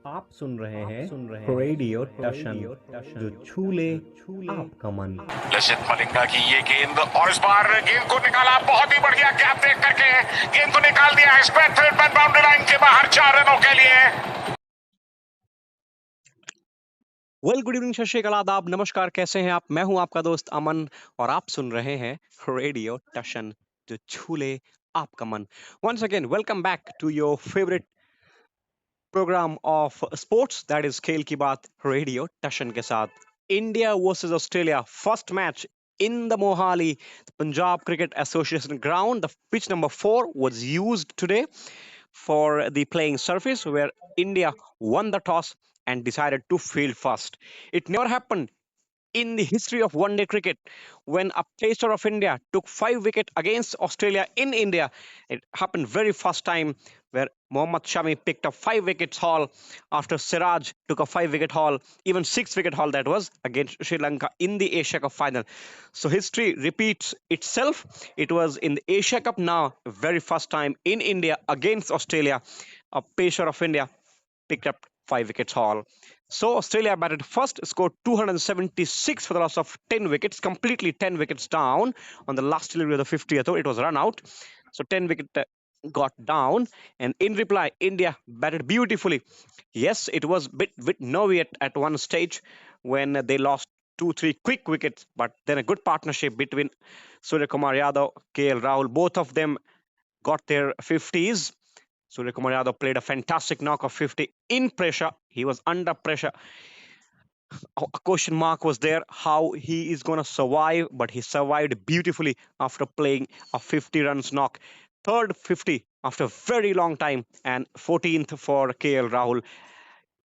आप सुन रहे हैं रेडियो टशन, जो छू ले आपका मन। लसित मलिंगा की ये गेंद और इस बार गेंद को निकाला, बहुत ही बढ़िया गैप देख करके गेंद को निकाल दिया। Square third man boundary line के बाहर 4 रनों के लिए। वेल, गुड इवनिंग, सत श्री अकाल, आदाब, नमस्कार, कैसे हैं आप? मैं हूं आपका दोस्त अमन और आप सुन रहे हैं रेडियो टशन, जो छू ले आपका मन। Once again welcome back to your favourite programme of sports, that is खेल की बात रेडियो टशन के साथ। India versus Australia, first match in the Mohali Punjab Cricket Association ground. The pitch number 4 was used today for the playing surface, where India won the toss and decided to field first. It never happened in the history of one day cricket when a pacer of India took 5 wickets against Australia in India. It happened very first time, where Mohammad Shami picked up 5 wickets haul after Siraj took a 5 wicket haul, even 6 wicket haul that was against Sri Lanka in the Asia Cup final. So history repeats itself. It was in the Asia Cup now, very first time in India against Australia, a pacer of India picked up 5 wickets haul. So Australia batted first, scored 276 for the loss of 10 wickets, completely 10 wickets down on the last delivery of the 50th over. It was run out. So 10 wicket got down, and in reply, India batted beautifully. Yes, it was a bit nervy at one stage when they lost 2-3 quick wickets, but then a good partnership between Surya Kumar Yadav, KL Rahul, both of them got their 50s. Surya Kumar Yadav played a fantastic knock of 50 in pressure. He was under pressure. A question mark was there how he is going to survive, but he survived beautifully after playing a 50 runs knock. Third 50 after a very long time, and 14th for KL Rahul.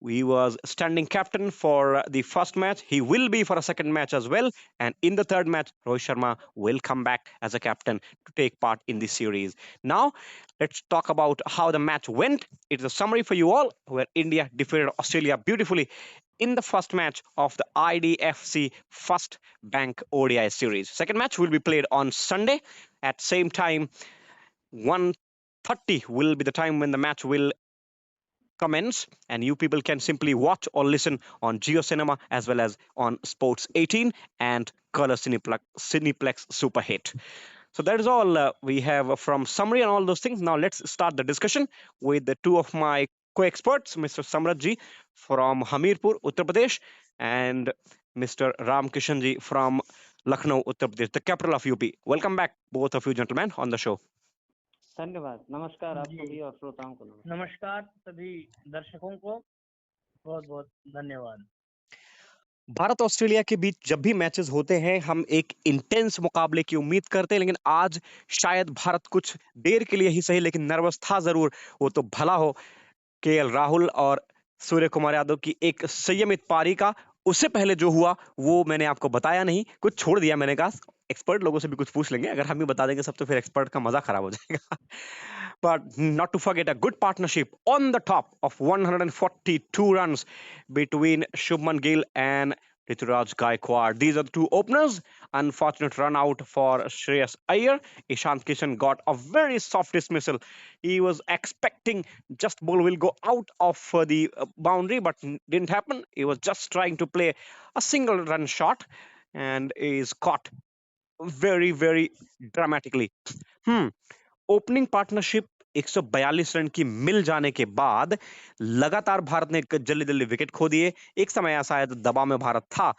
He was standing captain for the first match. He will be for a second match as well. And in the third match, Rohit Sharma will come back as a captain to take part in the series. Now, let's talk about how the match went. It's a summary for you all, where India defeated Australia beautifully in the first match of the IDFC First Bank ODI series. Second match will be played on Sunday at same time. 1:30 will be the time when the match will commence, and you people can simply watch or listen on Geo Cinema as well as on Sports 18 and Color Cineplex Super Hit. So that is all we have from summary and all those things. Now let's start the discussion with the two of my co-experts, Mr. Samrat ji from Hamirpur, Uttar Pradesh, and Mr. Ram Kishan ji from Lucknow, Uttar Pradesh, the capital of UP. Welcome back, both of you gentlemen, on the show. धन्यवाद, नमस्कार आपको भी और श्रोताओं को नमस्कार सभी दर्शकों को बहुत बहुत धन्यवाद। भारत ऑस्ट्रेलिया के बीच जब भी मैचेस होते हैं हम एक इंटेंस मुकाबले की उम्मीद करते हैं, लेकिन आज शायद भारत कुछ देर के लिए ही सही लेकिन नर्वस था जरूर। वो तो भला हो केएल राहुल और सूर्य कुमार यादव की एक संयमित पारी का। उससे पहले जो हुआ वो मैंने आपको बताया नहीं, कुछ छोड़ दिया। मैंने कहा एक्सपर्ट लोगों से भी कुछ पूछ लेंगे, अगर हम भी बता देंगे सब तो फिर एक्सपर्ट का मजा खराब हो जाएगा। But not to forget a good partnership on the top of 142 runs between Shubman Gill and Rituraj Gaikwad. These are the two openers. Unfortunate run out for Shreyas Iyer. Ishant Kishan got a very soft dismissal. He was expecting just ball will go out of the boundary, but didn't happen. He was just trying to play a single run shot and is caught very, very dramatically. Opening partnership 142 run की मिल जाने के बाद लगातार भारत ने जल्दी जल्दी wicket खो दिए। एक समय ऐसा आया तो दबाव में भारत था,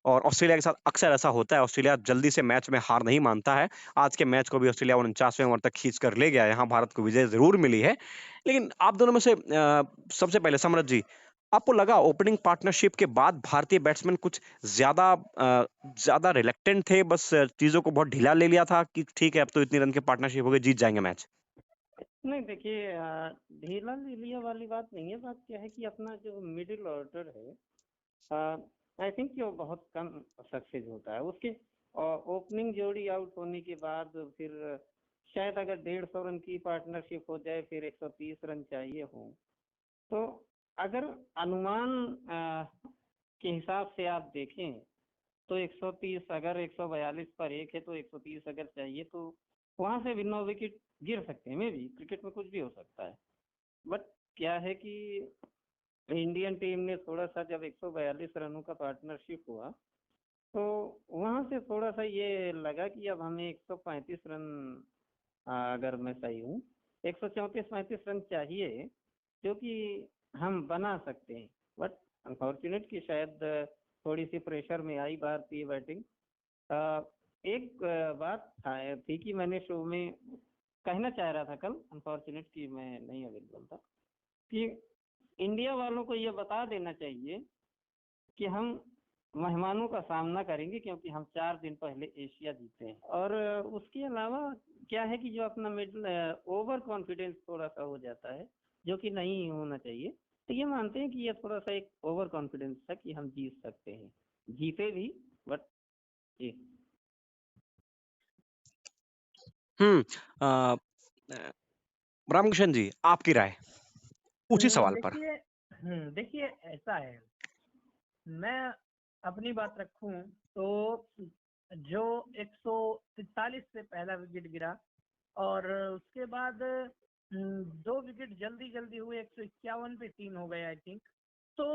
और ऑस्ट्रेलिया के साथ अक्सर ऐसा होता है। ऑस्ट्रेलिया जल्दी से मैच में हार नहीं मानता है। आज के मैच को भी ऑस्ट्रेलिया 49वें ओवर तक खींच कर ले गया। यहाँ भारत को विजय जरूर मिली है। लेकिन आप दोनों में से सबसे पहले समरथ जी, आपको लगा ओपनिंग पार्टनरशिप के बाद भारतीय बैट्समैन कुछ ज्यादा रिलेक्टेंट थे, बस चीजों को बहुत ढीला ले लिया था कि ठीक है अब तो इतनी रन की पार्टनरशिप हो गई, जीत जाएंगे मैच? नहीं, देखिए, ढीला ले लिया वाली बात नहीं है। बात क्या है कि अपना जो मिडिल ऑर्डर है, आई थिंक वो बहुत कम सक्सेस होता है। उसके ओपनिंग जोड़ी आउट होने के बाद फिर शायद अगर 150 रन की पार्टनरशिप हो जाए, फिर 130 रन चाहिए हो, तो अगर अनुमान के हिसाब से आप देखें तो 130, अगर 142 पर एक है तो 130 अगर चाहिए तो वहां से भी 9 विकेट गिर सकते हैं। मे भी क्रिकेट में कुछ भी हो सकता है। बट क्या है कि इंडियन टीम ने थोड़ा सा जब 142 रनों का पार्टनरशिप हुआ तो वहां से थोड़ा सा ये लगा कि अब हमें 135 रन, अगर मैं सही हूँ 134-35 रन चाहिए जो कि हम बना सकते हैं। बट अनफॉर्चुनेट कि शायद थोड़ी सी प्रेशर में आई भारतीय बैटिंग। एक बात थी कि मैंने शो में कहना चाह रहा था कल, अनफॉर्चुनेट कि मैं नहीं अवेलेबल था, कि इंडिया वालों को ये बता देना चाहिए कि हम मेहमानों का सामना करेंगे क्योंकि हम 4 दिन पहले एशिया जीते हैं। और उसके अलावा क्या है कि जो अपना मिडल ओवर कॉन्फिडेंस थोड़ा सा हो जाता है जो कि नहीं होना चाहिए, तो ये मानते हैं कि ये थोड़ा सा एक ओवर कॉन्फिडेंस था कि हम जीत सकते हैं, जीते भी बट जी। अ, रामकिशन जी, आपकी राय उसी सवाल पर। देखिए ऐसा है, मैं अपनी बात रखूं तो जो 143 से पहला विकेट गिरा और उसके बाद 2 विकेट जल्दी जल्दी हुए, 151 पे 3 हो गए आई थिंक। तो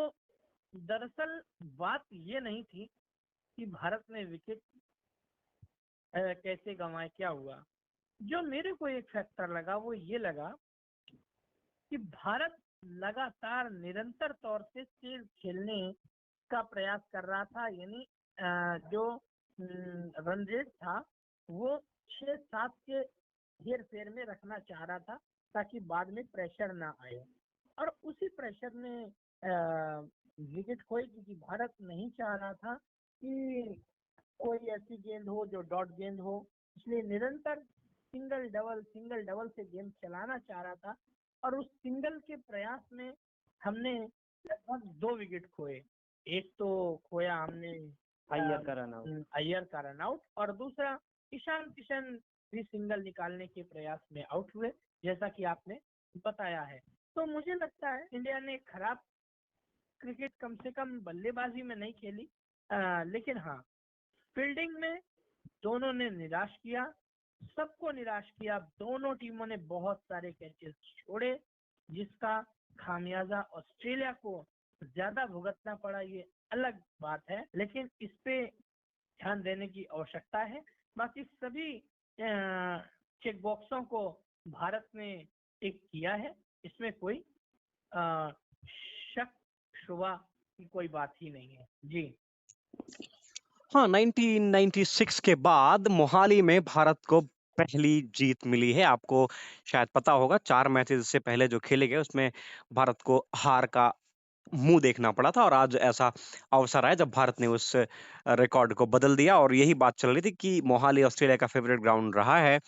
दरअसल बात ये नहीं थी कि भारत ने विकेट कैसे गंवाए, क्या हुआ। जो मेरे को एक फैक्टर लगा वो ये लगा कि भारत लगातार निरंतर तौर से तेज खेलने का प्रयास कर रहा था, यानी जो रन रेट था वो 6-7 के हेर फेर में रखना चाह रहा था ताकि बाद में प्रेशर ना आए। और उसी प्रेशर में विकेट खोई क्योंकि भारत नहीं चाह रहा था कि कोई ऐसी गेंद हो जो डॉट गेंद हो, इसलिए निरंतर सिंगल डबल से गेंद चलाना चाह रहा था। और उस सिंगल के प्रयास में हमने लगभग 2 विकेट खोए। एक तो खोया हमने अय्यर का रन आउट, और दूसरा ईशान किशन भी सिंगल निकालने के प्रयास में आउट हुए, जैसा कि आपने बताया है। तो मुझे लगता है इंडिया ने खराब क्रिकेट कम से कम बल्लेबाजी में नहीं खेली, लेकिन हाँ फील्डिंग में दोनों ने निराश किया, सबको निराश किया। दोनों टीमों ने बहुत सारे कैचेस छोड़े जिसका खामियाजा ऑस्ट्रेलिया को ज्यादा भुगतना पड़ा, ये अलग बात है, लेकिन इस पे ध्यान देने की आवश्यकता है। बाकी सभी चेक बॉक्सों को भारत ने टिक किया है, इसमें कोई शक शुबा की कोई बात ही नहीं है जी। हाँ, 1996 के बाद मोहाली में भारत को पहली जीत मिली है। आपको शायद पता होगा 4 मैचेस से पहले जो खेले गए उसमें भारत को हार का मुंह देखना पड़ा था और आज ऐसा अवसर आया जब भारत ने उस रिकॉर्ड को बदल दिया। और यही बात चल रही थी कि मोहाली ऑस्ट्रेलिया का फेवरेट ग्राउंड रहा है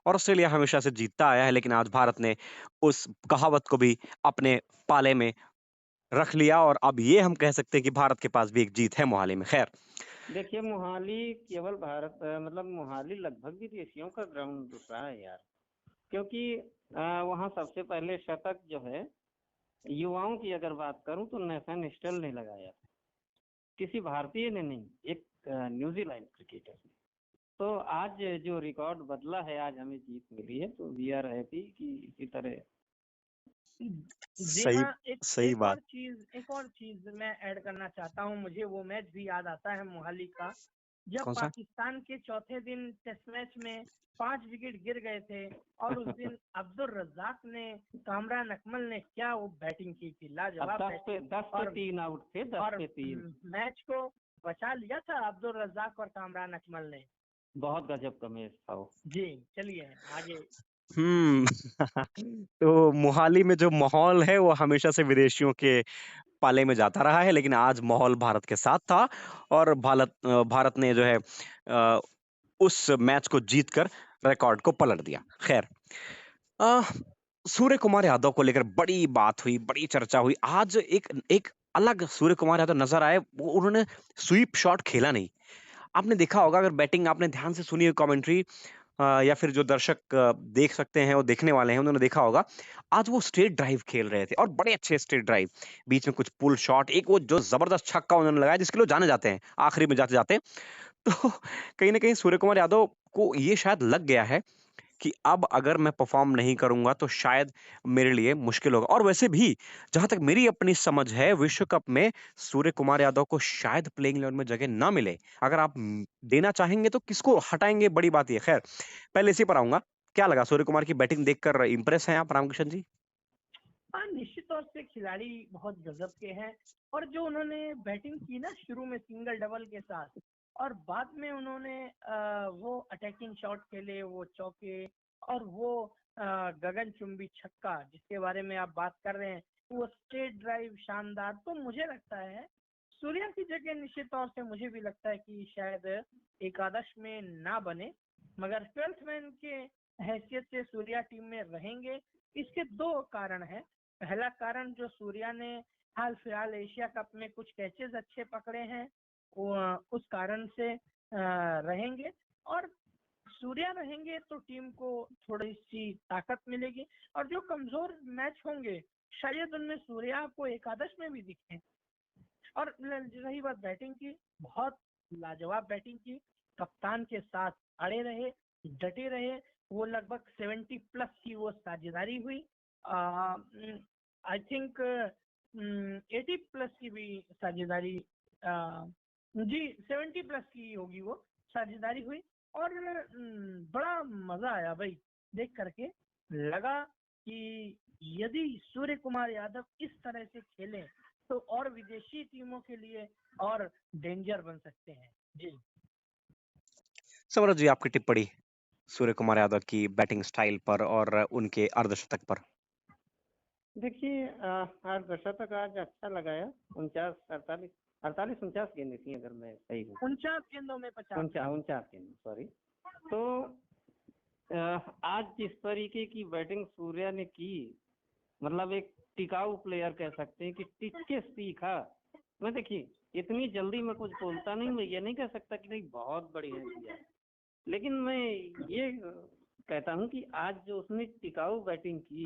और ऑस्ट्रेलिया हमेशा से जीतता आया है, लेकिन आज भारत ने उस कहावत को भी अपने पाले में रख लिया और अब ये हम कह सकते हैं कि भारत के पास भी एक जीत है मोहाली में। खैर, देखिए मोहाली केवल भारत मतलब मोहाली लगभग विदेशियों का ग्राउंड रहा है यार, क्योंकि वहाँ सबसे पहले शतक जो है युवाओं की अगर बात करूं तो नेशन स्टेल ने लगाया, किसी भारतीय ने नहीं, एक न्यूजीलैंड क्रिकेटर ने। तो आज जो रिकॉर्ड बदला है, आज हमें जीत मिली है, तो वी आर हैप्पी कि इसी तरह। जी सही हाँ, सही बात। एक और चीज मैं ऐड करना चाहता हूँ। मुझे वो मैच भी याद आता है मोहाली का, जब कौन सा? पाकिस्तान के चौथे दिन टेस्ट मैच में 5 विकेट गिर गए थे और उस दिन अब्दुल रज्जाक ने, कामरान अकमल ने क्या वो बैटिंग की थी, लाजवाब 10 पे 3 आउट थे, 10 पे 3। मैच को बचा लिया था अब्दुल रज्जाक और कामरान अकमल ने। बहुत गजब का मैच था वो। जी चलिए आगे। तो मोहाली में जो माहौल है वो हमेशा से विदेशियों के पाले में जाता रहा है, लेकिन आज माहौल भारत के साथ था और भारत ने जो है उस मैच को जीतकर रिकॉर्ड को पलट दिया। खैर, सूर्य कुमार यादव को लेकर बड़ी बात हुई, बड़ी चर्चा हुई। आज एक अलग सूर्य कुमार यादव नजर आए, उन्होंने स्वीप शॉट खेला नहीं। आपने देखा होगा, अगर बैटिंग आपने ध्यान से सुनी हो कमेंट्री या फिर जो दर्शक देख सकते हैं, वो देखने वाले हैं, उन्होंने देखा होगा आज वो स्ट्रेट ड्राइव खेल रहे थे और बड़े अच्छे स्ट्रेट ड्राइव, बीच में कुछ पुल शॉट, एक वो जो जबरदस्त छक्का उन्होंने लगाया जिसके लिए जाने जाते हैं आखिरी में जाते जाते। तो कहीं ना कहीं सूर्य कुमार यादव को ये शायद लग गया है कि अब अगर मैं परफॉर्म नहीं करूंगा तो शायद मेरे लिए मुश्किल होगा। और वैसे भी जहां तक मेरी अपनी समझ है, विश्व कप में सूर्य कुमार यादव को शायद प्लेइंग 11 में जगह ना मिले। अगर आप देना चाहेंगे तो किसको हटाएंगे, बड़ी बात ये। खैर, पहले इसी पर आऊंगा। क्या लगा सूर्य कुमार की बैटिंग देखकर, इंप्रेस हैं आप रामकिशन जी? हाँ, निश्चित तौर से खिलाड़ी बहुत गजब के हैं। और जो उन्होंने बैटिंग की ना शुरू में सिंगल डबल के साथ, और बाद में उन्होंने वो अटैकिंग शॉट खेले, वो चौके, और वो गगनचुंबी छक्का जिसके बारे में आप बात कर रहे हैं, वो स्ट्रेट ड्राइव शानदार। तो मुझे लगता है सूर्या की जगह निश्चित तौर से मुझे भी लगता है कि शायद एकादश में ना बने, मगर 12th मैन के हैसियत से सूर्या टीम में रहेंगे। इसके दो कारण हैं। पहला कारण, जो सूर्या ने हाल फिलहाल एशिया कप में कुछ कैचेस अच्छे पकड़े हैं, वो उस कारण से रहेंगे। और सूर्या रहेंगे तो टीम को थोड़ी सी ताकत मिलेगी। और जो कमजोर मैच होंगे शायद उनमें सूर्या को एकादश में भी दिखे। और रही बात बैटिंग की, बहुत लाजवाब बैटिंग की, कप्तान के साथ अड़े रहे, डटे रहे। वो लगभग 70 प्लस की वो साझेदारी हुई। आई थिंक 80 प्लस की भी साझेदारी, जी 70 प्लस की होगी वो साझेदारी हुई। और बड़ा मजा आया भाई देख करके। लगा कि यदि सूर्य कुमार यादव इस तरह से खेले तो और विदेशी टीमों के लिए और डेंजर बन सकते हैं। जी समरज जी, आपकी टिप्पणी सूर्य कुमार यादव की बैटिंग स्टाइल पर और उनके अर्धशतक पर। देखिए, अर्धशतक आज अच्छा लगाया। 48 गेंदें थी, अगर मैं सही हूँ। 49 गेंदों में 50। 49 गेंदें, सॉरी। तो आज जिस तरीके की बैटिंग सूर्या ने की, मतलब एक टिकाऊ प्लेयर कह सकते हैं कि टिक के सीखा। मैं देखिए, इतनी जल्दी मैं कुछ बोलता नहीं, मैं ये नहीं कह सकता कि नहीं बहुत बढ़िया किया, लेकिन मैं ये कहता हूँ कि आज जो उसने टिकाऊ बैटिंग की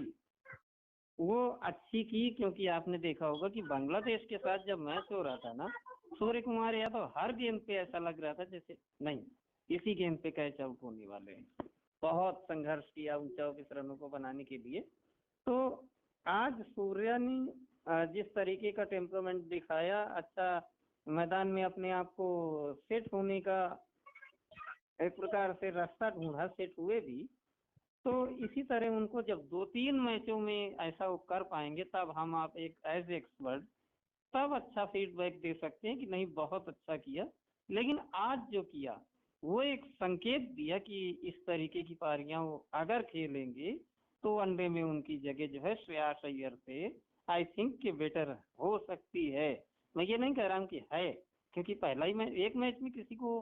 वो अच्छी की। क्योंकि आपने देखा होगा कि बांग्लादेश के साथ जब मैच हो रहा था ना, सूर्य कुमार यादव हर गेंद पे ऐसा लग रहा था जैसे नहीं, इसी गेंद पे कैच आउट होने वाले हैं। बहुत संघर्ष किया उन 24 रनों को बनाने के लिए। तो आज सूर्या ने जिस तरीके का टेम्परामेंट दिखाया, अच्छा मैदान में अपने आप को सेट होने का एक प्रकार से रास्ता ढूंढा, सेट हुए भी। तो इसी तरह उनको जब 2-3 मैचों में ऐसा वो कर पाएंगे, तब हम आप एक एज एक्सपर्ट तब अच्छा फीडबैक दे सकते हैं कि नहीं बहुत अच्छा किया। लेकिन आज जो किया वो एक संकेत दिया कि इस तरीके की पारियां वो अगर खेलेंगे तो वनडे में उनकी जगह जो है श्रेयस अय्यर से आई थिंक कि बेटर हो सकती है। मैं ये नहीं कह रहा हूँ कि है, क्योंकि पहला ही मैच, एक मैच में किसी को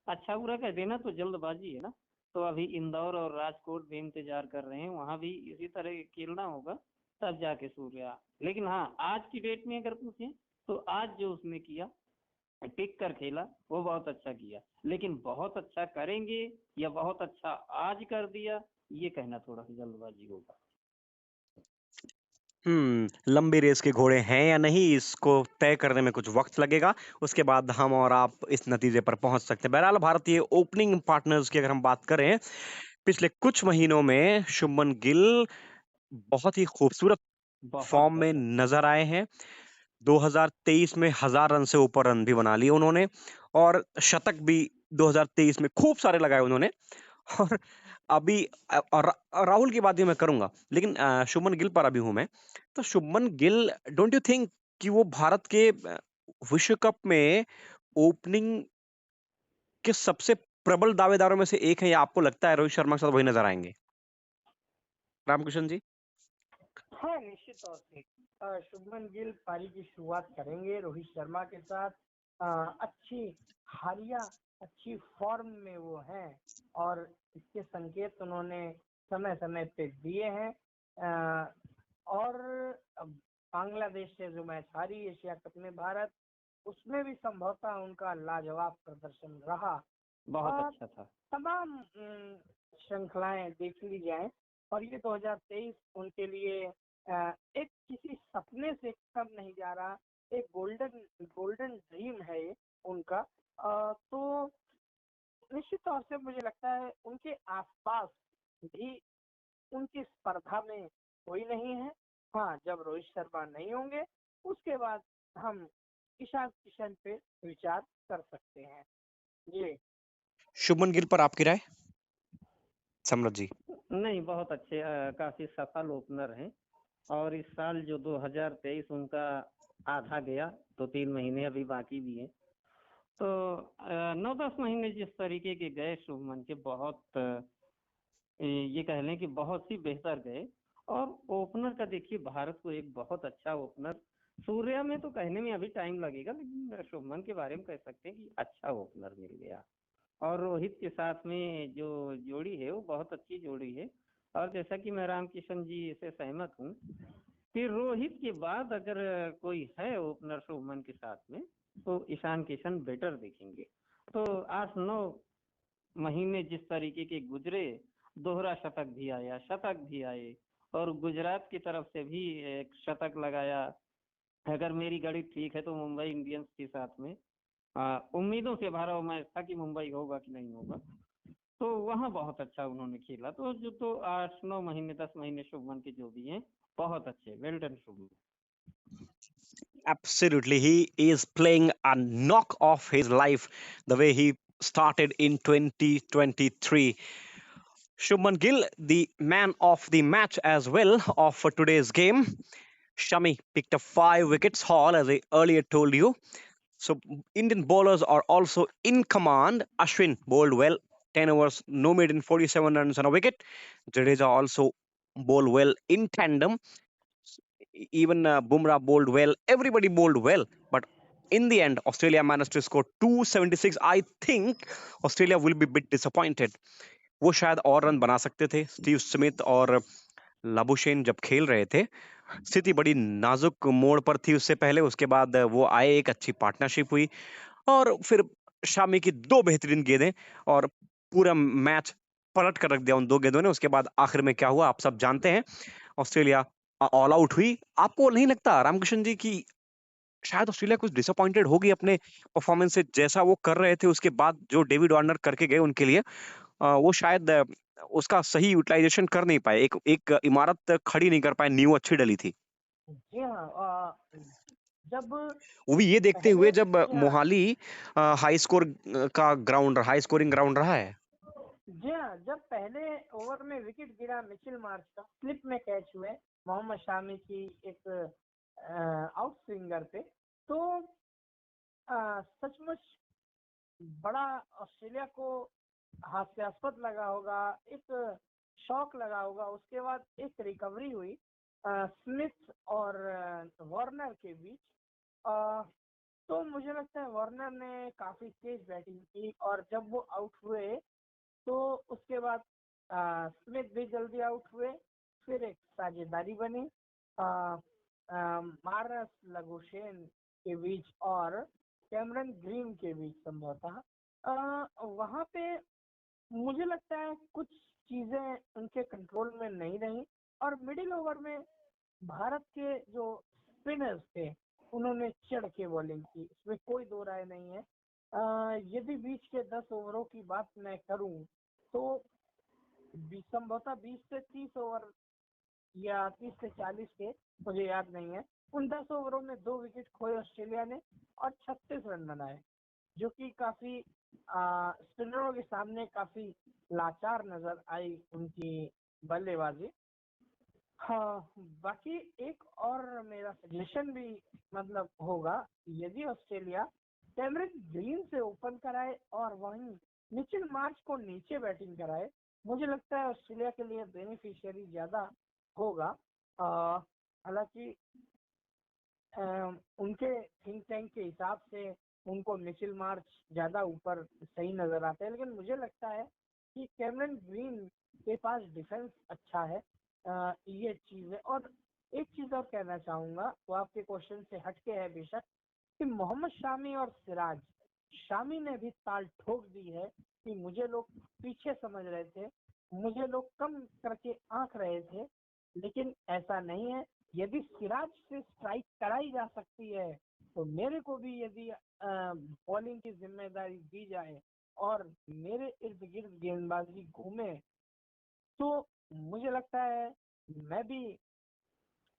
अच्छा बुरा कह देना तो जल्दबाजी है ना। तो अभी इंदौर और राजकोट भी इंतजार कर रहे हैं, वहां भी इसी तरह खेलना होगा तब जाके सूर्या। लेकिन हाँ, आज की डेट में अगर पूछें तो आज जो उसने किया, टिक कर खेला, वो बहुत अच्छा किया। लेकिन बहुत अच्छा करेंगे या बहुत अच्छा आज कर दिया, ये कहना थोड़ा सा जल्दबाजी होगा। लंबी रेस के घोड़े हैं या नहीं, इसको तय करने में कुछ वक्त लगेगा। उसके बाद हम और आप इस नतीजे पर पहुंच सकते हैं। बहरहाल, भारतीय ओपनिंग पार्टनर्स की अगर हम बात करें, पिछले कुछ महीनों में शुभमन गिल बहुत ही खूबसूरत बहुत फॉर्म में गजब। नजर आए हैं। 2023 में 1000 रन से ऊपर रन भी बना लिए उन्होंने, और शतक भी 2023 में खूब सारे लगाए उन्होंने। और अभी और राहुल की बात भी मैं करूंगा, लेकिन शुभमन गिल पर अभी हूं मैं। तो Shubman Gill, don't you think कि वो भारत के विश्व कप में ओपनिंग के सबसे प्रबल दावेदारों में से एक है, या आपको लगता है रोहित शर्मा के साथ वही नजर आएंगे? रामकिशन जी। हाँ, निश्चित तौर से शुभमन गिल पारी की शुरुआत करेंगे रोहित शर्मा के साथ। अच्छी हालिया, अच्छी फॉर्म में वो हैं, और इसके संकेत उन्होंने समय समय पे दिए हैं। और बांग्लादेश से जो मैच हारी एशिया कप में भारत, उसमें भी संभवतः उनका लाजवाब प्रदर्शन रहा। बहुत और अच्छा था। तमाम श्रृंखलाएं देख ली जाए, और ये 2023 उनके लिए एक किसी सपने से कम नहीं जा रहा, एक गोल्डन गोल्डन ड्रीम है ये उनका। तो निश्चित तौर से मुझे लगता है उनके आसपास भी उनकी स्पर्धा में कोई नहीं है। हाँ, जब रोहित शर्मा नहीं होंगे उसके बाद हम ईशान किशन पे विचार कर सकते हैं। जी। शुभमन गिल पर आपकी राय, सम्राट जी? नहीं, बहुत अच्छे, काफी सफल ओपनर हैं। और इस साल जो 2023 उनका आधा गया, तो 3 महीने अभी बाकी भी हैं। तो 9-10 महीने जिस तरीके के गए शुभमन के, बहुत ये कह लें कि बहुत ही बेहतर गए। और ओपनर का देखिए, भारत को एक बहुत अच्छा ओपनर, सूर्या में तो कहने में अभी टाइम लगेगा, लेकिन शुभमन के बारे में कह सकते हैं कि अच्छा ओपनर मिल गया। और रोहित के साथ में जो जोड़ी है वो बहुत अच्छी जोड़ी है। और जैसा कि मैं रामकिशन जी से सहमत हूँ कि रोहित के बाद अगर कोई है ओपनर शुभमन के साथ में, तो ईशान किशन बेटर दिखेंगे। तो 8-9 महीने जिस तरीके के गुजरे, दोहरा शतक भी आया, शतक भी आए, और गुजरात की तरफ से भी एक शतक लगाया। अगर मेरी गणित ठीक है तो मुंबई इंडियंस के साथ में उम्मीदों से भरा हुआ मैच था कि मुंबई होगा कि नहीं होगा, तो वहाँ बहुत अच्छा उन्होंने खेला। तो जो तो 8-9 महीने 10 महीने शुभमन के जो भी हैं, बहुत अच्छे, well done Shubman. Absolutely, he is playing a knock of his life the way he started in 2023. Shubman Gill, the man of the match as well of today's game. Shami picked up 5 wickets haul, as I earlier told you. So Indian bowlers are also in command. Ashwin bowled well, 10 overs, no maiden, 47 runs on a wicket. Jadeja also bowled well in tandem. Even Bumrah bowled well. Everybody bowled well, but in the end, Australia managed to score 276. I think Australia will be a bit disappointed. वो शायद और run बना सकते थे। Steve Smith और Labuschagne जब खेल रहे थे, स्थिति बड़ी नाजुक मोड़ पर थी उससे पहले। उसके बाद वो आए, एक अच्छी पार्टनरशिप हुई, और फिर शामी की 2 बेहतरीन गेंदें, और पूरा मैच पलट कर रख दिया उन 2 गेंदों ने। उसके बाद आखिर में क्या हुआ आप सब जानते हैं, ऑस्ट्रेलिया ऑल आउट हुई। आपको नहीं लगता रामकृष्ण जी कि शायद ऑस्ट्रेलिया कुछ डिसअपॉइंटेड होगी अपने परफॉर्मेंस से? जैसा वो कर रहे थे उसके बाद जो डेविड वार्नर करके गए उनके लिए, वो शायद उसका सही यूटिलाइजेशन कर नहीं पाए, एक एक इमारत खड़ी नहीं कर पाए, नींव अच्छी डली थी। जी हाँ, जब वो भी ये देखते पहले हुए जब जी हाँ मोहाली हाई स्कोर का ग्राउंड, हाई स्कोरिंग ग्राउंड रहा है। जी हाँ, जब पहले ओवर में विकेट गिरा मिचेल मार्श का, स्लिप में कैच हुए मोहम्मद शामी की एक आउट स्विंगर पे, तो सचमुच बड़ा ऑस्ट्रेलिया को हास्यास्पद लगा होगा, एक शॉक लगा होगा। उसके बाद एक रिकवरी हुई स्मिथ और वार्नर के बीच। तो मुझे लगता है वार्नर ने काफी तेज बैटिंग की, और जब वो आउट हुए तो उसके बाद स्मिथ भी जल्दी आउट हुए। फिर एक साझेदारी बनी मार्नस लगुशेन के बीच और कैमरन ग्रीन के बीच संभवतः। वहां पे मुझे लगता है कुछ चीजें उनके कंट्रोल में नहीं रही, और मिडिल ओवर में भारत के जो स्पिनर्स थे उन्होंने चढ़ के बॉलिंग की, इसमें कोई दो राय नहीं है। यदि बीच के 10 ओवरों की बात मैं करूं तो संभवतः 20 से 30 ओवर या 30 से 40 के, मुझे याद नहीं है, उन 10 ओवरों में 2 विकेट खोए ऑस्ट्रेलिया ने और 36 रन बनाए, जो कि काफी स्पिनरों के सामने काफी लाचार नजर आई उनकी बल्लेबाजी। हाँ, बाकी एक और मेरा सजेशन भी मतलब होगा, यदि ऑस्ट्रेलिया कैमरन ग्रीन से ओपन कराए और वहीं मिचेल मार्श को नीचे बैटिंग कराए, मुझे लगता है ऑस्ट्रेलिया के लिए बेनिफिशियरी ज्यादा होगा। हालांकि उनके थिंक टैंक के हिसाब से उनको मिचेल मार्श ज्यादा ऊपर सही नजर आते हैं, लेकिन मुझे लगता है कि कैमरन ग्रीन के पास डिफेंस अच्छा है। ये चीज है। और एक चीज और कहना चाहूंगा, वो आपके क्वेश्चन से हटके है बेशक, कि मोहम्मद शामी और सिराज, शामी ने भी ताल ठोक दी है कि मुझे लोग पीछे समझ रहे थे, मुझे लोग कम करके आंक रहे थे, लेकिन ऐसा नहीं है। यदि सिराज से स्ट्राइक कराई जा सकती है तो मेरे को भी यदि बॉलिंग की जिम्मेदारी दी जाए और मेरे इर्द गिर्द गेंदबाजी घूमे, तो मुझे लगता है मैं भी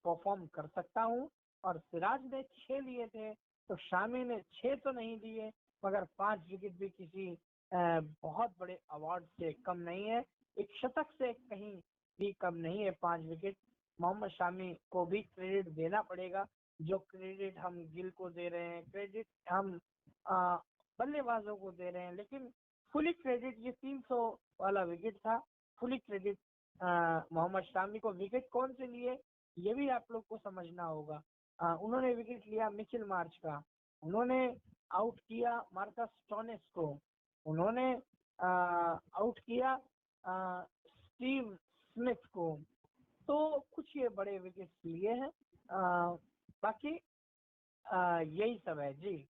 परफॉर्म कर सकता हूँ। और सिराज ने 6 लिए थे, तो शामी ने 6 तो नहीं लिए, मगर 5 विकेट भी किसी बहुत बड़े अवार्ड से कम नहीं है। एक शतक से कहीं भी कम नहीं है 5 विकेट। मोहम्मद शामी को भी क्रेडिट देना पड़ेगा। जो क्रेडिट हम गिल को दे रहे हैं, क्रेडिट हम अ, बल्लेबाजों को दे रहे हैं, लेकिन फुली क्रेडिट ये 300 वाला विकेट था। फुली क्रेडिट मोहम्मद शामी को। विकेट कौन से लिए ये भी आप लोग को समझना होगा। उन्होंने विकेट लिया मिचेल मार्च का, उन्होंने आउट किया मार्कस स्टोनिस को, उन्होंने आउट किया स्टीव स्मिथ को। तो कुछ ये बड़े विकेट लिए हैं। बाकी यही सब है जी।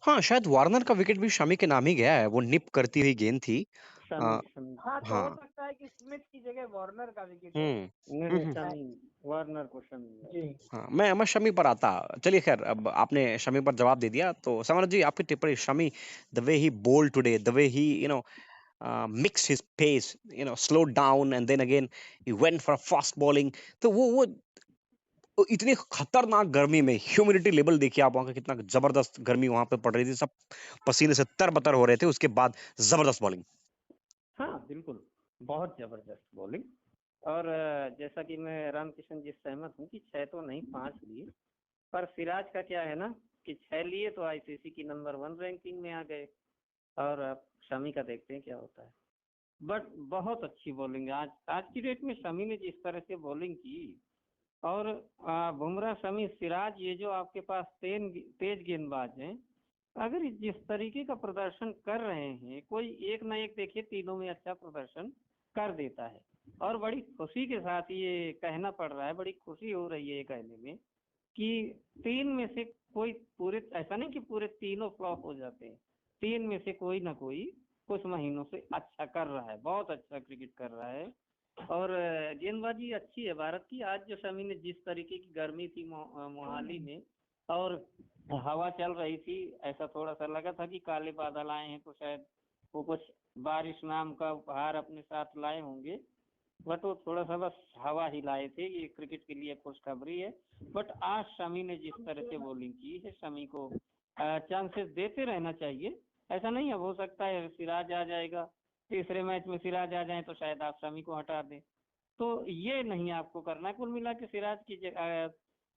हाँ, शायद वार्नर का विकेट भी शमी के नाम ही गया है, वो निप करती हुई गेंद थी। शमी शमी हाँ, तो हो हाँ। सकता है कि स्मिथ की जगह वार्नर का विकेट हो। हम्म नहीं हम्म, शमी, वार्नर को शमी जी। हाँ, मैं शमी पर आता। चलिए खैर, अब आपने शमी पर जवाब दे दिया, तो समर जी आपकी टिप्पणी। Shami, the way he bowled today, the way he mixed his pace, slowed down and then again he went for fast bowling। तो वो इतनी खतरनाक गर्मी में ह्यूमिडिटी लेवल देखिए आप, वहां का कितना जबरदस्त गर्मी वहां पे पड़ रही थी, सब पसीने से तरबतर हो रहे थे, उसके बाद जबरदस्त बॉलिंग। हाँ बिल्कुल, बहुत जबरदस्त बॉलिंग। और जैसा कि मैं रामकिशन जी से सहमत हूँ कि 6 तो नहीं 5 लिए, पर सिराज का क्या है ना कि 6 लिए तो आईसीसी की नंबर 1 रैंकिंग में आ गए। और अब शमी का देखते हैं क्या होता है। बट बहुत अच्छी बॉलिंग है आज की डेट में शमी ने जिस तरह से बॉलिंग की। और बुमराह, शमी, सिराज, ये जो आपके पास तेज गेंदबाज हैं, अगर जिस तरीके का प्रदर्शन कर रहे हैं, कोई एक ना एक देखिए तीनों में अच्छा प्रदर्शन कर देता है। और बड़ी खुशी के साथ ये कहना पड़ रहा है, बड़ी खुशी हो रही है ये कहने में कि 3 में से कोई पूरे, ऐसा नहीं कि पूरे तीनों फ्लॉप हो जाते हैं, 3 में से कोई ना कोई कुछ महीनों से अच्छा कर रहा है, बहुत अच्छा क्रिकेट कर रहा है। और गेंदबाजी अच्छी है भारत की। आज जो शमी ने जिस तरीके की गर्मी थी मोहाली में, और हवा चल रही थी, ऐसा थोड़ा सा लगा था कि काले बादल आए हैं तो शायद वो कुछ बारिश नाम का उपहार अपने साथ लाए होंगे। बट वो थोड़ा सा बस हवा ही लाए थे, ये क्रिकेट के लिए खुशखबरी है। बट आज शमी ने जिस तरह से बॉलिंग की है, शमी को चांसेस देते रहना चाहिए। ऐसा नहीं है, हो सकता है सिराज आ जाएगा, तीसरे मैच में सिराज आ जाए तो शायद आप शमी को हटा दें। तो ये नहीं आपको करना है। कुल मिला के सिराज की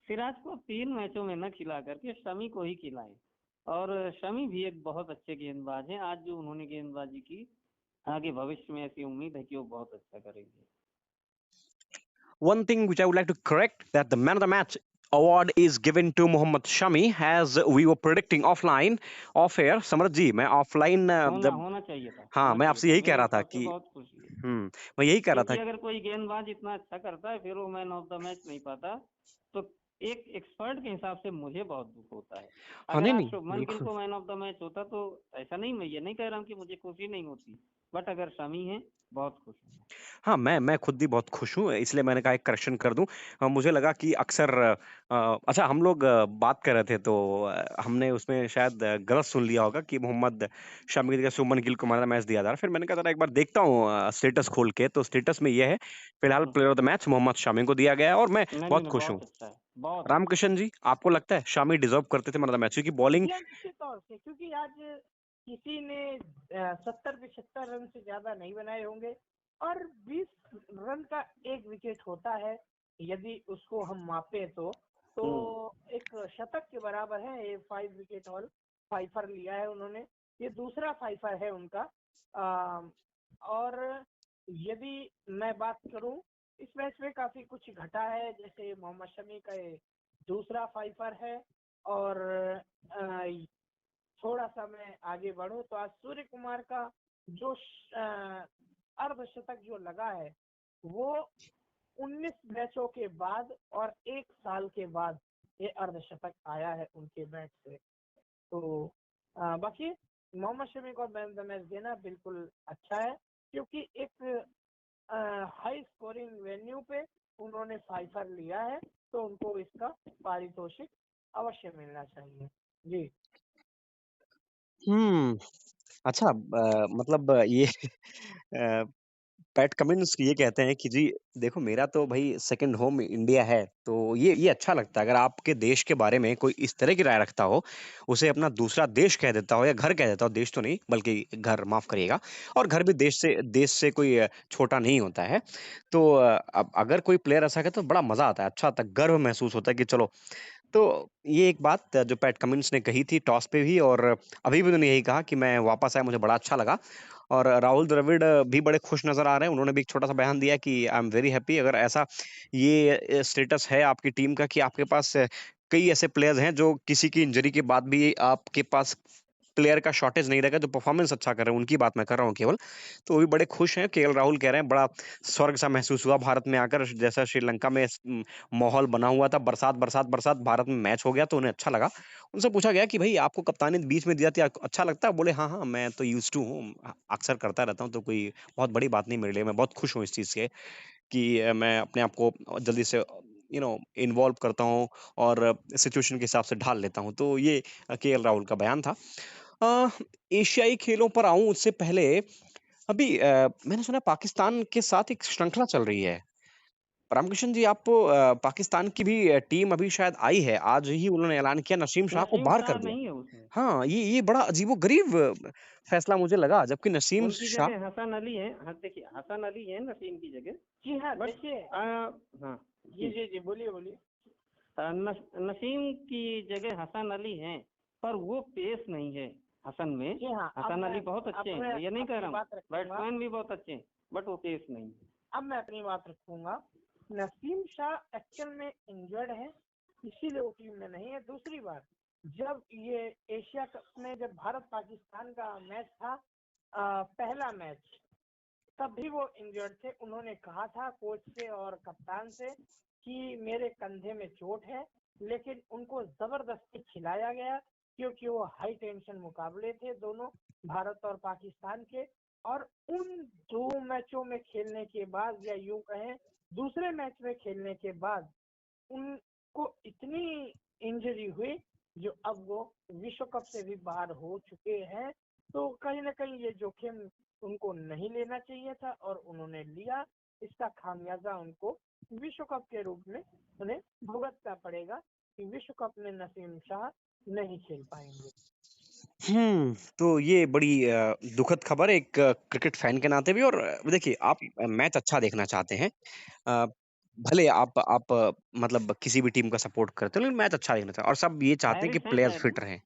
सिराज को 3 मैचों में न खिला करके शमी को ही खिलाएं। और शमी भी एक बहुत अच्छे गेंदबाज हैं। आज जो उन्होंने गेंदबाजी की, आगे भविष्य में ऐसी उम्मीद है कि वो बहुत अच्छा करेंगे। One thing which I would like to correct, that the man of the match award is given to Mohammad Shami, as we were predicting offline, off air। समरथ जी, मैं ऑफलाइन जब, होना चाहिए था, हाँ, होना मैं चाहिए आपसे था। यही कह मेरे रहा था हिसाब से कि बहुत खुशी है, मैं यही कह रहा था क्योंकि अगर कोई गेंदबाज इतना अच्छा करता है फिर वो मैन ऑफ द मैच नहीं पाता, तो एक एक्सपर्ट के हिसाब से मुझे बहुत दुख होता है। हाँ, अगर नहीं आज नहीं, शुभमन गिल बिल्कुल। को मैन ऑफ द मैच होता तो ऐसा नहीं, मैं ये नहीं कह रहा हूँ कि मुझे खुशी नहीं होती, बट अगर शमी है, बहुत खुश हूँ। हाँ, मैं खुद भी बहुत खुश हूँ, इसलिए मैंने कहा एक करेक्शन कर दूं। मुझे लगा कि अक्सर अच्छा, हम लोग बात कर रहे थे तो हमने उसमें शायद गलत सुन लिया होगा कि मोहम्मद शमी की जगह शुभमन गिल को मैन ऑफ द मैच दिया जा रहा है। फिर मैंने कहा जरा एक बार देखता हूँ स्टेटस खोल के, तो स्टेटस में ये है, फिलहाल player of the match Mohammed Shami को दिया गया है, और मैं नहीं बहुत नहीं, खुश हूँ। बहुत अच्छा है, बहुत अच्छा है। रामकिशन जी, आपको लगता है शामी डिजर्व करते थे मैन ऑफ द मैच, क्योंकि बॉलिंग। जी हाँ, निश्चित तौर से, क्योंकि आज किसी ने 70-75 रन से ज्यादा नहीं बनाए होंगे। और 20 रन का एक विकेट होता है, यदि उसको हम मापे तो एक शतक के बराबर है। ये 5 विकेट हॉल फाइफर लिया है उन्होंने, ये दूसरा फाइफर है उनका। और यदि मैं बात करूं, इस मैच में काफी कुछ घटा है, जैसे मोहम्मद शमी का ये दूसरा फाइफर है। और थोड़ा सा मैं आगे बढ़ूं तो आज सूर्य कुमार का जो अर्धशतक जो लगा है, वो 19 मैचों के बाद और 1 साल के बाद ये अर्धशतक आया है उनके बैट से। तो बाकी मोहम्मद शमी को मैन ऑफ द मैच देना बिल्कुल अच्छा है, क्योंकि एक हाई स्कोरिंग वेन्यू पे उन्होंने फाइफर लिया है, तो उनको इसका पारितोषिक अवश्य मिलना चाहिए जी। अच्छा, मतलब ये पैट कमिंस ये कहते हैं कि जी देखो मेरा तो भाई सेकंड होम इंडिया है, तो ये अच्छा लगता है अगर आपके देश के बारे में कोई इस तरह की राय रखता हो, उसे अपना दूसरा देश कह देता हो या घर कह देता हो, देश तो नहीं बल्कि घर, माफ करिएगा, और घर भी देश से कोई छोटा नहीं होता है। तो अब अगर कोई प्लेयर ऐसा कहता तो बड़ा मजा आता है, अच्छा आता है, गर्व महसूस होता है कि चलो। तो ये एक बात जो पैट कमिंस ने कही थी टॉस पे भी, और अभी भी उन्होंने यही कहा कि मैं वापस आया, मुझे बड़ा अच्छा लगा। और राहुल द्रविड़ भी बड़े खुश नजर आ रहे हैं, उन्होंने भी एक छोटा सा बयान दिया कि आई एम वेरी हैप्पी। अगर ऐसा ये स्टेटस है आपकी टीम का कि आपके पास कई ऐसे प्लेयर्स हैं जो किसी की इंजरी के बाद भी आपके पास प्लेयर का शॉर्टेज नहीं रहेगा, जो परफॉर्मेंस अच्छा कर रहे हैं, उनकी बात मैं कर रहा हूँ केवल। तो वो भी बड़े खुश हैं। केएल राहुल कह रहे हैं बड़ा स्वर्ग सा महसूस हुआ भारत में आकर, जैसा श्रीलंका में माहौल बना हुआ था, बरसात बरसात बरसात, भारत में मैच हो गया तो उन्हें अच्छा लगा। उनसे पूछा गया कि भाई आपको कप्तानी बीच में दिया था, अच्छा लगता है? बोले हाँ हाँ, मैं तो यूज टू हूँ, अक्सर करता रहता हूँ, तो कोई बहुत बड़ी बात नहीं मेरे लिए, मैं बहुत खुश हूँ इस चीज से कि मैं अपने आप को जल्दी से इन्वॉल्व करता हूँ और सिचुएशन के हिसाब से ढाल लेता हूँ। तो ये केएल राहुल का बयान था। अ, एशियाई खेलों पर आऊं उससे पहले, अभी मैंने सुना पाकिस्तान के साथ एक श्रृंखला चल रही है। रामकृष्ण जी, आप पाकिस्तान की भी टीम अभी शायद आई है, आज ही उन्होंने ऐलान किया नसीम शाह को नसीम बाहर शाह कर दिया। नहीं है उसमें। हाँ, ये बड़ा अजीबोगरीब फैसला मुझे लगा, जबकि नसीम उनकी शाह। जगह हसन अली है। हाँ देखिए, हसन अली है नसीम की जगह। जी हाँ, बट देखिए। हाँ जी जी जी, बोलिए बोलिए। नसीम की जगह हसन अली हैं, पर वो पेस नहीं है हसन में। जी हाँ, हसन अली बहुत अच्छे हैं, मैं ये नहीं कह रहा हूँ, बैट्समैन भी बहुत अच्छे हैं, बट वो पेस नहीं है। अब मैं अपनी बात रखूंगा। नसीम शाह एक्चुअल में इंजर्ड है, इसीलिए वो टीम में नहीं है। दूसरी बात, जब ये एशिया कप में जब भारत पाकिस्तान का मैच था, पहला मैच, तब भी वो इंजर्ड थे। उन्होंने कहा था कोच से और कप्तान से कि मेरे कंधे में चोट है, लेकिन उनको जबरदस्ती खिलाया गया क्योंकि वो हाई टेंशन मुकाबले थे दोनों, भारत और पाकिस्तान के। और उन दो मैचों में खेलने के बाद, या यूं कहें दूसरे मैच में खेलने के बाद, उनको इतनी इंजरी हुई जो अब वो विश्व कप से भी बाहर हो चुके हैं। तो कहीं ना कहीं ये जोखिम उनको नहीं लेना चाहिए था और उन्होंने लिया। इसका खामियाजा उनको विश्व कप के रूप में उन्हें भुगतना पड़ेगा कि विश्व कप में नसीम शाह नहीं खेल पाएंगे। तो ये बड़ी दुखद खबर है एक क्रिकेट फैन के नाते भी। और देखिए, आप मैच अच्छा देखना चाहते हैं, अ, भले आप मतलब किसी भी टीम का सपोर्ट करते हो, लेकिन मैच अच्छा देखना चाहिए, और सब ये चाहते हैं कि हैरिस हैं प्लेयर्स शायद ना। फिट रहें।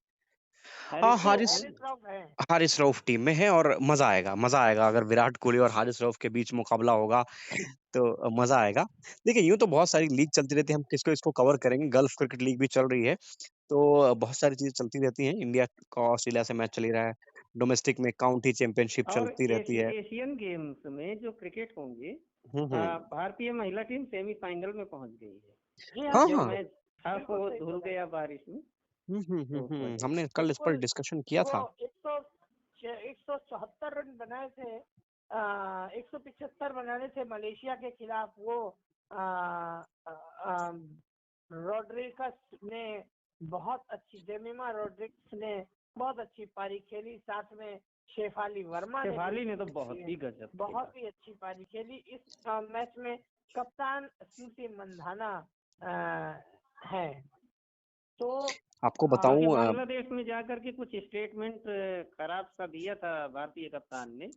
हाँ, हैरिस जी, हारिस हैं। हारिस राव है। हारिस रऊफ टीम में है, और मजा आएगा, मजा आएगा अगर विराट कोहली और हारिस रऊफ के बीच मुकाबला होगा, तो मजा आएगा। देखिए, यूं तो बहुत सारी लीग चलती रहती है, हम किसको इसको कवर करेंगे, गल्फ क्रिकेट लीग भी चल रही है, तो बहुत सारी चीजें चलती रहती हैं। इंडिया का ऑस्ट्रेलिया से मैच चल ही रहा है, डोमेस्टिक में काउंटी चैंपियनशिप और चलती रहती है। एशियन गेम्स में जो क्रिकेट होंगे, हम्म। भारतीय महिला टीम सेमीफाइनल में पहुंच गई है। जी हाँ हाँ, जो हाँ। मैच था बिल्कुल वो सही धुल बोला। गया बारिश में, तो उस वजह हमने से। कल इस पर बिल्कुल, डिस्कशन किया वो था। 174 रन बनाए थे, 175 बनाने थे मलेशिया के खिलाफ। वो रॉड्रिगस ने बहुत अच्छी, जेमिमा रॉड्रिगस ने बहुत अच्छी पारी खेली, साथ में शेफाली वर्मा शेफाली ने तो भी बहुत ही गजब खेला। बहुत ही अच्छी पारी खेली। इस मैच में कप्तान स्मृति मंधाना है। तो आपको बल्कि बताऊं बांग्लादेश में जाकर के कुछ स्टेटमेंट खराब सा दिया था भारतीय कप्तान ने,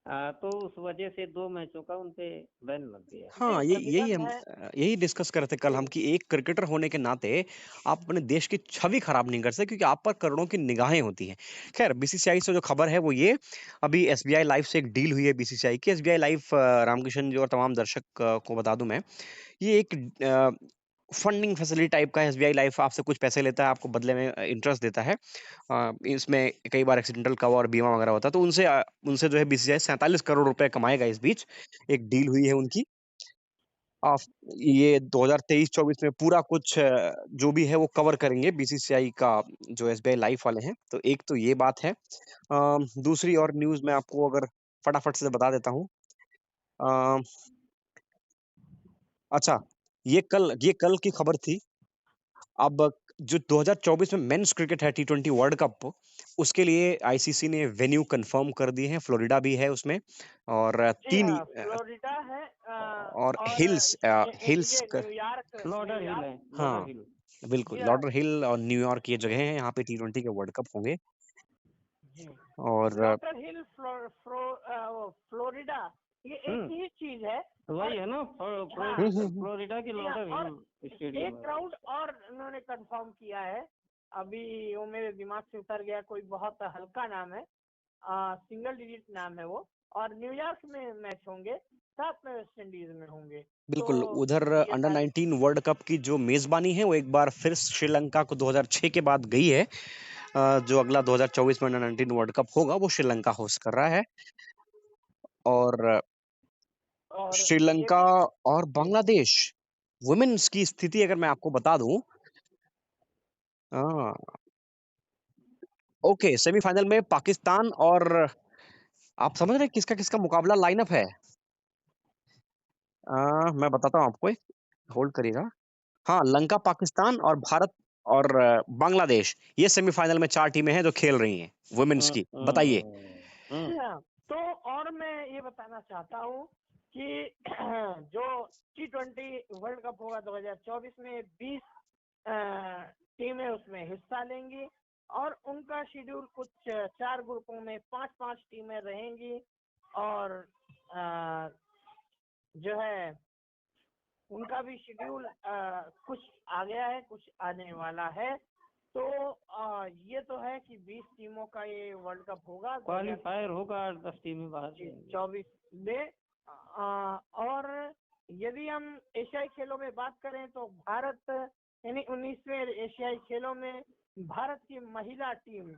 तो उस वजह से 2 मैचों का उनपे बैन लग गया। हाँ, जी, विगत है। यही डिस्कस कर रहे थे कल हम कि एक क्रिकेटर होने के नाते आप अपने देश की छवि खराब नहीं कर सकते, क्योंकि आप पर करोड़ों की निगाहें होती हैं। खैर, बीसीसीआई से जो खबर है वो ये, अभी एसबीआई लाइव से एक डील हुई है बीसीसीआई की। एसबीआई लाइव, रामकिशन जी और तमाम दर्शक को बता दूं मैं, ये एक फंडिंग फैसिलिटी टाइप का है। एसबीआई लाइफ आपसे कुछ पैसे लेता है, आपको बदले में इंटरेस्ट देता है। इसमें कई बार एक्सीडेंटल कवर और बीमा वगैरह होता है, तो उनसे जो है बीसीसीआई 47 करोड़ रुपए कमाएगा इस बीच। एक डील हुई है उनकी। आप ये 2023-24 में पूरा कुछ जो भी है वो कवर करेंगे बीसीसीआई का, जो एसबीआई लाइफ वाले हैं। तो एक तो ये बात है। दूसरी और न्यूज़ मैं आपको अगर फटाफट से बता देता हूँ। अ, अच्छा, ये कल की खबर थी। अब जो 2024 में मेंस क्रिकेट है T20 वर्ल्ड कप, उसके लिए आईसीसी ने वेन्यू कंफर्म कर दिए हैं, फ्लोरिडा भी है उसमें और जी हाँ, फ्लोरिडा है और और हिल्स हिल्स ये न्यूयॉर्क लॉर्डर हिल न्यूयॉर्क है, हाँ लॉर्डर हिल। बिल्कुल, जी हाँ लॉर्डर हिल और न्यूयॉर्क ये जगह हैं, यहाँ पे T20 के वर्ल्ड कप होंगे जी और लॉटर हिल फ्लोरिडा ये एक हम्म, ही चीज है वही और है ना, हाँ फ्लोरिडा की जी हाँ, लॉर्डर और हिल स्टेडियम एक है। क्राउड और उन्होंने कंफर्म किया है, अभी वो मेरे दिमाग से उतर गया, कोई बहुत हल्का नाम है, सिंगल डिजिट नाम है वो, और न्यूयॉर्क में मैच होंगे, साथ में वेस्ट इंडीज में होंगे। बिल्कुल तो उधर ये अंडर सारी 19 वर्ल्ड कप की जो मेजबानी है वो एक बार फिर श्रीलंका को 2006 के बाद गई है। जो अगला 2024 में अंडर 19 वर्ल्ड कप होगा वो श्रीलंका होस्ट कर रहा है और और ये श्रीलंका भी और बांग्लादेश वुमेन्स की स्थिति अगर मैं आपको बता दूं, हाँ, ओके, सेमीफाइनल में पाकिस्तान और आप समझ रहे हैं किसका किसका मुकाबला लाइनअप है। मैं बताता हूँ आपको, होल्ड करिएगा। हाँ, लंका पाकिस्तान और भारत और बांग्लादेश, ये सेमीफाइनल में 4 टीमें हैं जो खेल रही हैं वुमेन्स की। बताइए। जी हाँ, तो और मैं ये बताना चाहता हूँ कि जो T20 वर्ल्ड कप होगा 2024 में 20 टीमें उसमें हिस्सा लेंगी और उनका शेड्यूल कुछ 4 ग्रुपों में 5-5 टीमें रहेंगी और अ, जो है उनका भी शेड्यूल कुछ आ गया है, कुछ आने वाला है। तो ये तो है कि 20 टीमों का ये वर्ल्ड कप होगा क्वालिफायर होगा, 10 टीमें बाहर से। 24 में। और यदि हम एशियाई खेलों में बात करें तो भारत यानी 19वें एशियाई खेलों में भारत की महिला टीम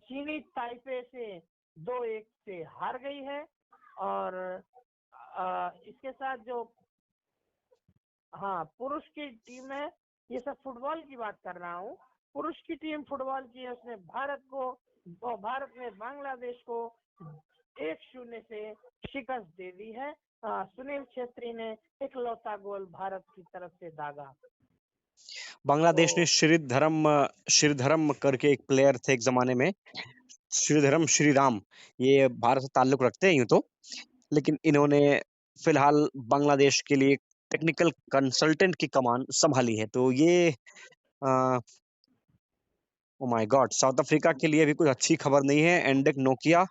चीनी ताइपे से 2-1 से हार गई है और इसके साथ जो हाँ पुरुष की टीम है, ये सब फुटबॉल की बात कर रहा हूँ, पुरुष की टीम फुटबॉल की है, उसने भारत ने बांग्लादेश को 1-0 से शिकस्त दे दी है। सुनील छेत्री ने इकलौता गोल भारत की तरफ से दागा। बांग्लादेश ने तो श्रीधरम करके एक प्लेयर थे एक जमाने में, श्रीराम, ये भारत से ताल्लुक रखते हैं यूं तो, लेकिन इन्होंने फिलहाल बांग्लादेश के लिए टेक्निकल कंसल्टेंट की कमान संभाली है। तो ये oh my God, south Africa के लिए भी कुछ अच्छी खबर नहीं है। एंडेक नोकिया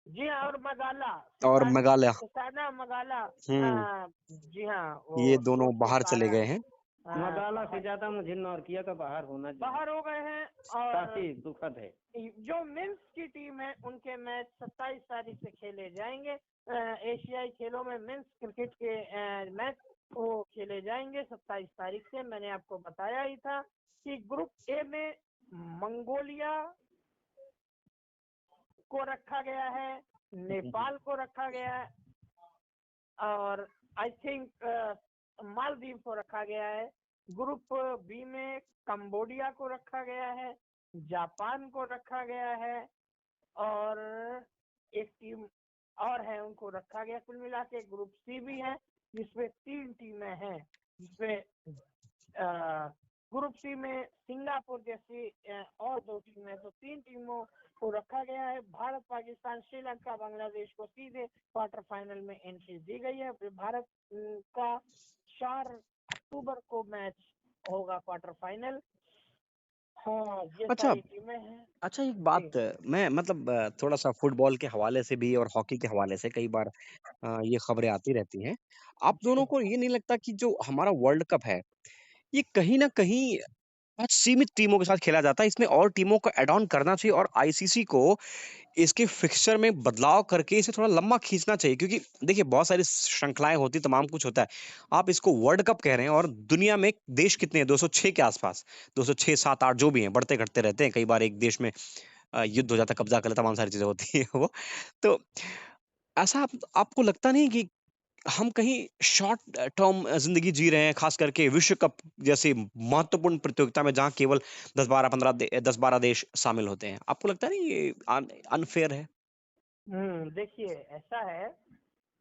जी हाँ, और मगाला और मेघालय, सुसाना मगाला जी हाँ, ये वो दोनों चोट के बाहर चले गए कारण हैं। मगाला से ज्यादा मुझे नॉर्किया का बाहर होना चाहिए, बाहर हो गए हैं। और काफी दुखद है। जो मेंस की टीम है उनके मैच 27 तारीख से खेले जाएंगे। एशियाई खेलों में मेंस क्रिकेट के मैच वो खेले जाएंगे 27 तारीख से। मैंने आपको बताया ही था कि ग्रुप ए में मंगोलिया को रखा गया है, नेपाल को रखा गया है और आई थिंक मालदीव को रखा गया है। ग्रुप बी में कंबोडिया को रखा गया है, जापान को रखा गया है और एक टीम और है उनको रखा गया। कुल मिला के ग्रुप सी भी है जिसमें 3 टीमें हैं, जिसमें ग्रुप सी में सिंगापुर जैसी और 2 टीमें, तो 3 टीमों को रखा गया है। भारत, पाकिस्तान, श्रीलंका, बांग्लादेश को सीधे क्वार्टर फाइनल में एंट्री दी गई है। भारत का 4 अक्टूबर को मैच होगा क्वार्टर फाइनल। हाँ, ये अच्छा सारी टीमें हैं। अच्छा, एक बात, मैं मतलब थोड़ा सा फुटबॉल के हवाले से भी और हॉकी के हवाले से कई बार ये खबरें आती रहती हैं। आप दोनों को ये नहीं लगता कि जो हमारा वर्ल्ड कप है, ये कहीं ना कहीं बहुत सीमित टीमों के साथ खेला जाता है, इसमें और टीमों को ऐड ऑन करना चाहिए और आईसीसी को इसके फिक्सचर में बदलाव करके इसे थोड़ा लंबा खींचना चाहिए, क्योंकि देखिए बहुत सारी श्रृंखलाएं होती, तमाम कुछ होता है। आप इसको वर्ल्ड कप कह रहे हैं और दुनिया में देश कितने हैं, 206 के आसपास, 206 7 8 जो भी हैं, बढ़ते घटते रहते हैं। कई बार एक देश में युद्ध हो जाता है, कब्जा कर लेता, तमाम सारी चीजें होती है वो। तो ऐसा आपको लगता नहीं कि हम कहीं शॉर्ट टर्म जिंदगी जी रहे हैं, खास करके विश्व कप जैसी महत्वपूर्ण प्रतियोगिता में जहां केवल 10 12 देश शामिल होते हैं? आपको लगता नहीं ये अनफेयर है? देखिए ऐसा है,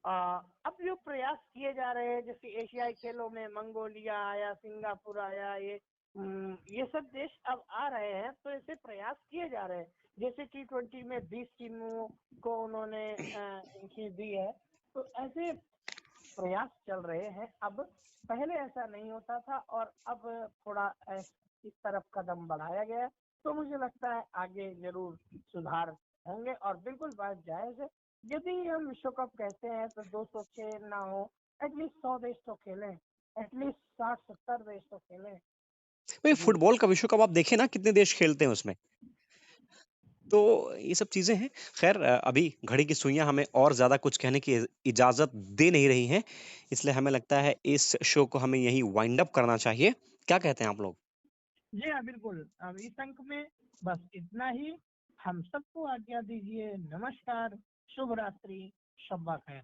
अब जो प्रयास किए जा रहे हैं, जैसे एशियाई खेलों में मंगोलिया आया, सिंगापुर आया, ये ये सब देश अब आ रहे हैं, तो ऐसे प्रयास किए जा रहे हैं। जैसे T20 में 20 टीमों को उन्होंने एंट्री दी है, तो ऐसे प्रयास चल रहे हैं। अब पहले ऐसा नहीं होता था और अब थोड़ा इस तरफ कदम बढ़ाया गया है, तो मुझे लगता है आगे जरूर सुधार होंगे। और बिल्कुल बात जायज है, यदि हम विश्व कप कहते हैं तो 206 ना हो, एटलीस्ट 100 देश तो खेलें, एटलीस्ट 60-70 देश तो खेलें। भाई जी फुटबॉल का विश्व कप आप देखें ना, कितने देश खेलते हैं उसमें। तो ये सब चीजें हैं। खैर अभी घड़ी की सुइयां हमें और ज्यादा कुछ कहने की इजाजत दे नहीं रही हैं, इसलिए हमें लगता है इस शो को हमें यही वाइंड अप करना चाहिए। क्या कहते हैं आप लोग? जी हाँ, बिल्कुल। अब इस अंक में बस इतना ही। हम सबको आज्ञा दीजिए। नमस्कार, शुभ रात्रि, शब्बा खैर।